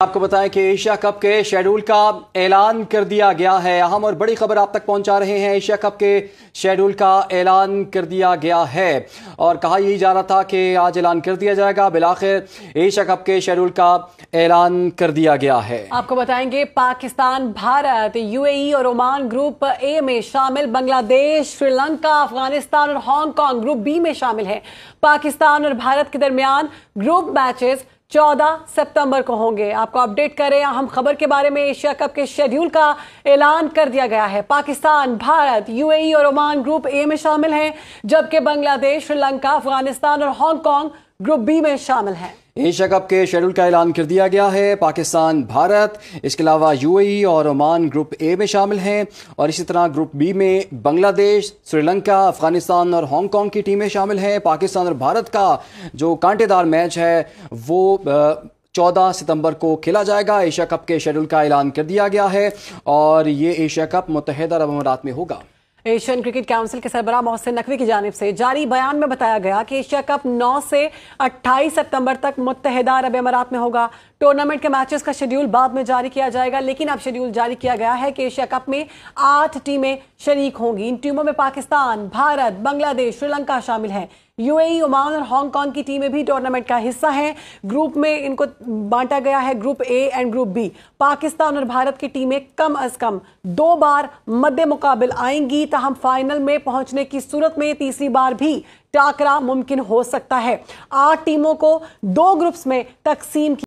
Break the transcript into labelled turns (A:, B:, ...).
A: آپ کو بتائیں کہ ایشیا کپ کے شیڈول کا اعلان کر دیا گیا ہے۔ اہم اور بڑی خبر آپ تک پہنچا رہے ہیں۔ ایشیا کپ کے شیڈول کا اعلان کر دیا گیا ہے اور کہا یہی جا رہا تھا کہ آج اعلان کر دیا جائے گا۔ بالآخر ایشیا کپ کے شیڈول کا اعلان کر دیا گیا ہے۔
B: آپ کو بتائیں گے پاکستان، بھارت، یو اے ای اور عمان گروپ اے میں شامل، بنگلہ دیش، سری لنکا، افغانستان اور ہانگ کانگ گروپ بی میں شامل ہے۔ پاکستان اور بھارت کے درمیان گروپ میچز 14 ستمبر کو ہوں گے۔ آپ کو اپڈیٹ کریں اہم خبر کے بارے میں۔ ایشیا کپ کے شیڈول کا اعلان کر دیا گیا ہے۔ پاکستان، بھارت، یو اے ای اور عمان گروپ اے میں شامل ہیں، جبکہ بنگلہ دیش، سری لنکا، افغانستان اور ہانگ کانگ گروپ بی میں شامل ہیں۔
A: ایشیا کپ کے شیڈول کا اعلان کر دیا گیا ہے۔ پاکستان، بھارت، اس کے علاوہ یو اے ای اور عمان گروپ اے میں شامل ہیں اور اسی طرح گروپ بی میں بنگلہ دیش، سری لنکا، افغانستان اور ہانگ کانگ کی ٹیمیں شامل ہیں۔ پاکستان اور بھارت کا جو کانٹے دار میچ ہے وہ 14 ستمبر کو کھیلا جائے گا۔ ایشیا کپ کے شیڈول کا اعلان کر دیا گیا ہے اور یہ ایشیا کپ متحدہ عرب امارات میں ہوگا۔
B: ایشین کرکٹ کونسل کے سربراہ محسن نقوی کی جانب سے جاری بیان میں بتایا گیا کہ ایشیا کپ 9 سے 28 ستمبر تک متحدہ عرب امارات میں ہوگا۔ ٹورنامنٹ کے میچز کا شیڈول بعد میں جاری کیا جائے گا، لیکن اب شیڈول جاری کیا گیا ہے کہ ایشیا کپ میں 8 ٹیمیں شریک ہوں گی۔ ان ٹیموں میں پاکستان، بھارت، بنگلہ دیش، سری لنکا شامل ہیں۔ یو اے ای، عمان اور ہانگ کانگ کی ٹیمیں بھی ٹورنامنٹ کا حصہ ہیں۔ گروپ میں ان کو بانٹا گیا ہے، group a and group B. Pakistan اور بھارت کی ٹیمیں کم از کم 2 بار مد مقابل آئیں گی، تاہم فائنل میں پہنچنے کی صورت میں تیسری بار بھی ٹاکرا ممکن ہو سکتا ہے۔ 8 ٹیموں کو 2 گروپس میں تقسیم